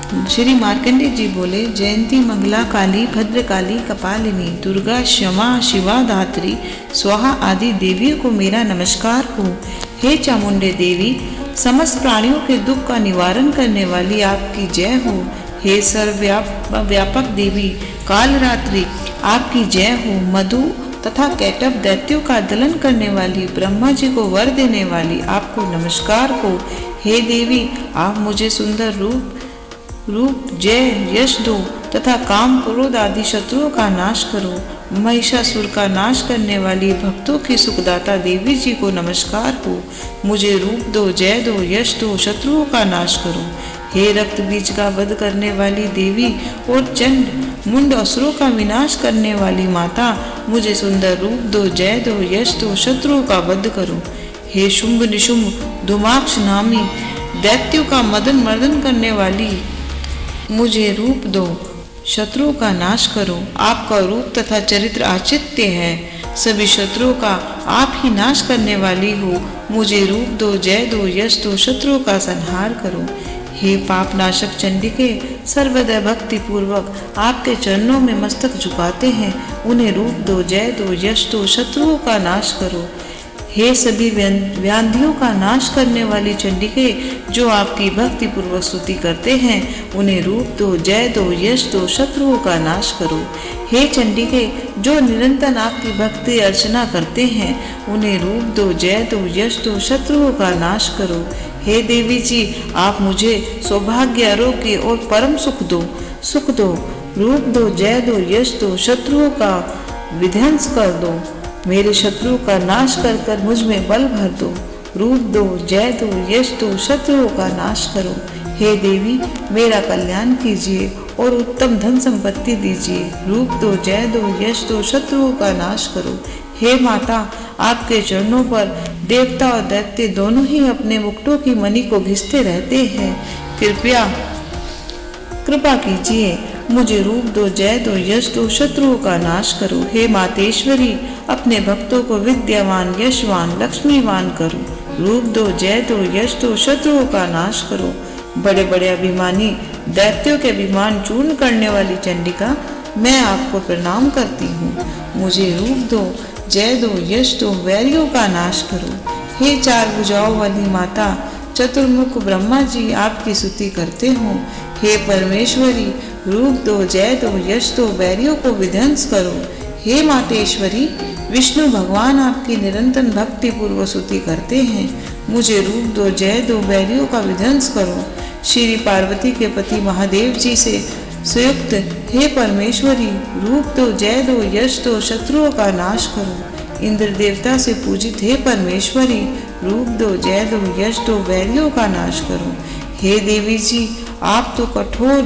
श्री मार्कंडेय जी बोले, जयंती मंगला काली भद्रकाली कपालिनी दुर्गा क्षमा शिवा धात्री स्वाहा आदि देवियों को मेरा नमस्कार हो। हे चामुंडे देवी, समस्त प्राणियों के दुख का निवारण करने वाली आपकी जय हो। हे सर्वव्यापक देवी कालरात्रि आपकी जय हो। मधु तथा कैटभ दैत्यों का दलन करने वाली ब्रह्मा जी को वर देने वाली आपको नमस्कार हो। हे देवी, आप मुझे सुंदर रूप जय यश दो तथा काम क्रोध आदि शत्रुओं का नाश करो। महिषासुर का नाश करने वाली भक्तों की सुखदाता देवी जी को नमस्कार हो। मुझे रूप दो, जय दो, यश दो, शत्रुओं का नाश करो। हे रक्त बीज का वध करने वाली देवी और चंड मुंड असुरों का विनाश करने वाली माता, मुझे सुंदर रूप दो, जय दो, यश दो, शत्रुओं का वध करो। हे शुंभ निशुंभ धुमाक्ष नामी दैत्यों का मदन मर्दन करने वाली, मुझे रूप दो, शत्रुओं का नाश करो। आपका रूप तथा चरित्र आचित्य है, सभी शत्रुओं का आप ही नाश करने वाली हो। मुझे रूप दो, जय दो, यश दो, शत्रुओं का संहार करो। हे पाप नाशक चंडिके, सर्वदा भक्ति पूर्वक आपके चरणों में मस्तक झुकाते हैं, उन्हें रूप दो, जय दो, यश दो, शत्रुओं का नाश करो। हे सभी व्याधियों का नाश करने वाली चंडिके, जो आपकी भक्ति पूर्वक स्तुति करते हैं, उन्हें रूप दो, जय दो, यश दो, शत्रुओं का नाश करो। हे चंडिके, जो निरंतर आपकी भक्ति अर्चना करते हैं, उन्हें रूप दो, जय दो, यश दो, शत्रुओं का नाश करो। हे देवी जी, आप मुझे सौभाग्य, आरोग्य और परम सुख दो। रूप दो, जय दो, यश दो, शत्रुओं का विध्वंस कर दो। मेरे शत्रुओं का नाश कर कर मुझ में बल भर दो। रूप दो, जय दो, यश दो, शत्रुओं का नाश करो। हे देवी, मेरा कल्याण कीजिए और उत्तम धन संपत्ति दीजिए। रूप दो, जय दो, यश दो, शत्रुओं का नाश करो। हे माता, आपके चरणों पर देवता और दैत्य दोनों ही अपने मुकुटों की मणि को घिसते रहते हैं। कृपा कीजिए, मुझे रूप दो, जय दो, यश दो, शत्रुओं का नाश करो। हे मातेश्वरी, अपने भक्तों को विद्यावान, यशवान, लक्ष्मीवान करो। रूप दो, जय दो, यश दो, शत्रुओं का नाश करो। बड़े बड़े अभिमानी दैत्यों के अभिमान चूर्ण करने वाली चंडिका, मैं आपको प्रणाम करती हूँ। मुझे रूप दो, जय दो, यश दो, वैरियों का नाश करो। हे चार भुजाओं वाली माता, चतुर्मुख ब्रह्मा जी आपकी स्तुति करते हो। हे परमेश्वरी, रूप दो, जय दो, यश दो, वैरियों को विध्वंस करो। हे मातेश्वरी, विष्णु भगवान आपकी निरंतर भक्ति पूर्वक स्तुति करते हैं। मुझे रूप दो, जय दो, वैरियों का विध्वंस करो। श्री पार्वती के पति महादेव जी से संयुक्त हे परमेश्वरी, रूप दो, जय दो, यश दो, शत्रुओं का नाश करो। इंद्र देवता से पूजित हे परमेश्वरी, रूप दो, जय दो, यश दो, वैरियों का नाश करो। हे देवी जी, आप तो कठोर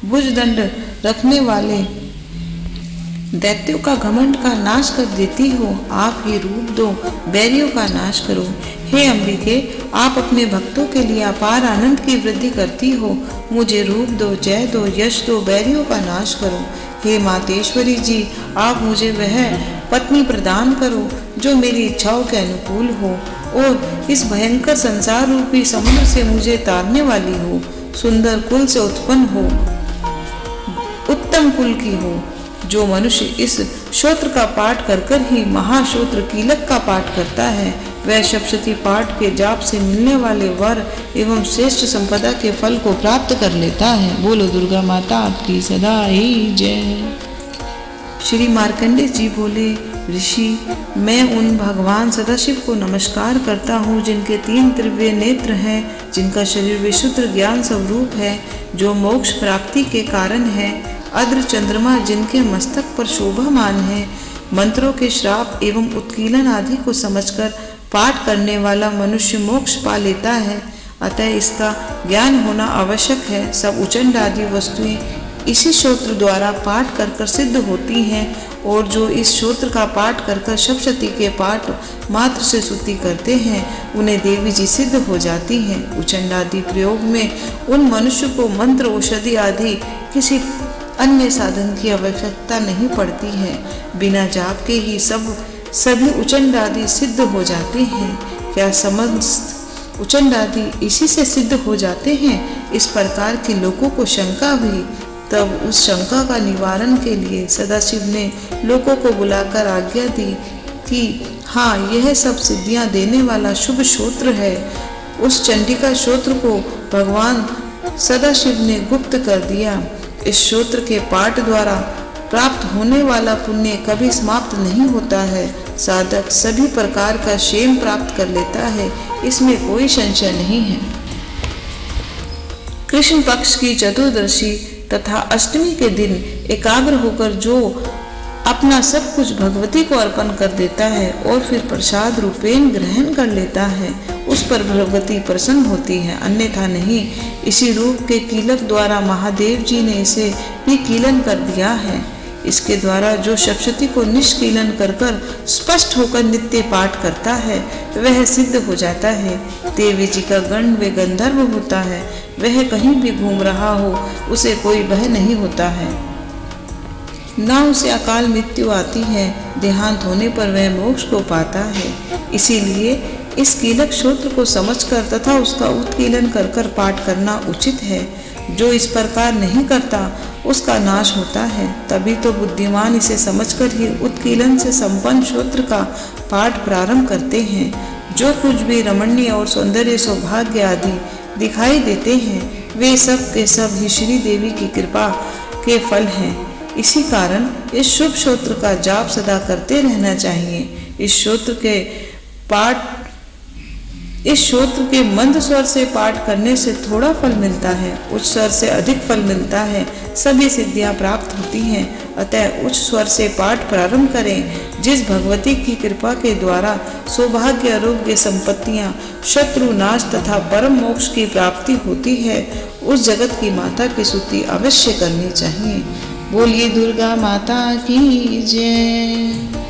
भुजदंड रखने वाले दैत्यों का घमंड का नाश कर देती हो। आप ही रूप दो, बैरियों का नाश करो। हे अंबिके, आप अपने भक्तों के लिए अपार आनंद की वृद्धि करती हो। मुझे रूप दो, जय दो, यश दो, बैरियों का नाश करो। हे मातेश्वरी जी, आप मुझे वह पत्नी प्रदान करो जो मेरी इच्छाओं के अनुकूल हो और इस भयंकर संसार रूपी समुद्र से मुझे तारने वाली हो। सुंदर कुल से उत्पन्न हो, उत्तम कुल की हो। जो मनुष्य इस श्रोत्र का पाठ कर कर ही महाश्रोत्र कीलक का पाठ करता है, वह सप्तशती पाठ के जाप से मिलने वाले वर एवं श्रेष्ठ संपदा के फल को प्राप्त कर लेता है। बोलो दुर्गा माता आपकी सदा ही जय। श्री मार्कंडेय जी बोले, ऋषि, मैं उन भगवान सदाशिव को नमस्कार करता हूँ जिनके 3 दिव्य नेत्र हैं, जिनका शरीर विशुद्ध ज्ञान स्वरूप है, जो मोक्ष प्राप्ति के कारण है। अद्र चंद्रमा जिनके मस्तक पर शोभामान है। मंत्रों के श्राप एवं उत्कीलन आदि को समझकर पाठ करने वाला मनुष्य मोक्ष पा लेता है, अतः इसका ज्ञान होना आवश्यक है। सब उचंड आदि वस्तुएं इसी श्रोत्र द्वारा पाठ कर कर सिद्ध होती हैं, और जो इस श्रोत्र का पाठ कर कर सप्तशती के पाठ मात्र से स्तुति करते हैं, उन्हें देवी जी सिद्ध हो जाती हैं। उचंड आदि प्रयोग में उन मनुष्य को मंत्र, औषधि आदि किसी अन्य साधन की आवश्यकता नहीं पड़ती है। बिना जाप के ही सभी उचंड आदि सिद्ध हो जाते हैं। क्या समस्त उचंड आदि इसी से सिद्ध हो जाते हैं। इस प्रकार की लोगों को शंका हुई। तब उस शंका का निवारण के लिए सदाशिव ने लोगों को बुलाकर आज्ञा दी कि हाँ, यह सब सिद्धियां देने वाला शुभ श्रोत्र है। उस चंडिका श्रोत्र को भगवान सदाशिव ने गुप्त कर दिया। इस श्रोत्र के पाठ द्वारा प्राप्त होने वाला पुण्य कभी समाप्त नहीं होता है। साधक सभी प्रकार का क्षेम प्राप्त कर लेता है, इसमें कोई संशय नहीं है। कृष्ण पक्ष की चतुर्दशी तथा अष्टमी के दिन एकाग्र होकर जो अपना सब कुछ भगवती को अर्पण कर देता है और फिर प्रसाद रूपेण ग्रहण कर लेता है, उस पर भगवती प्रसन्न होती है, अन्यथा नहीं। इसी रूप के कीलक द्वारा महादेव जी ने इसे भी कीलन कर दिया है। इसके द्वारा जो सप्तशती को निष्कीलन कर कर स्पष्ट होकर नित्य पाठ करता है, वह सिद्ध हो जाता है। देवी जी का गण वे गंधर्व होता है। वह कहीं भी घूम रहा हो, उसे कोई भय नहीं होता है, ना उसे अकाल मृत्यु आती है। देहांत होने पर वह मोक्ष को पाता है। इसीलिए इस कीलक श्रोत्र को समझकर तथा उसका उत्कीलन कर कर पाठ करना उचित है। जो इस प्रकार नहीं करता, उसका नाश होता है। तभी तो बुद्धिमान इसे समझकर ही उत्कीलन से संपन्न श्रोत्र का पाठ प्रारंभ करते हैं। जो कुछ भी रमणीय और सौंदर्य सौभाग्य आदि दिखाई देते हैं, वे सब के सब ही श्री देवी की कृपा के फल हैं। इसी कारण इस शुभ श्रोत्र का जाप सदा करते रहना चाहिए। इस श्रोत्र के मंद स्वर से पाठ करने से थोड़ा फल मिलता है, उच्च स्वर से अधिक फल मिलता है। सभी सिद्धियां प्राप्त होती हैं। अतः उच्च स्वर से पाठ प्रारंभ करें। जिस भगवती की कृपा के द्वारा सौभाग्य, आरोग्य, संपत्तियां, शत्रु नाश तथा परम मोक्ष की प्राप्ति होती है, उस जगत की माता की स्तुति अवश्य करनी चाहिए। बोलिए दुर्गा माता की जय।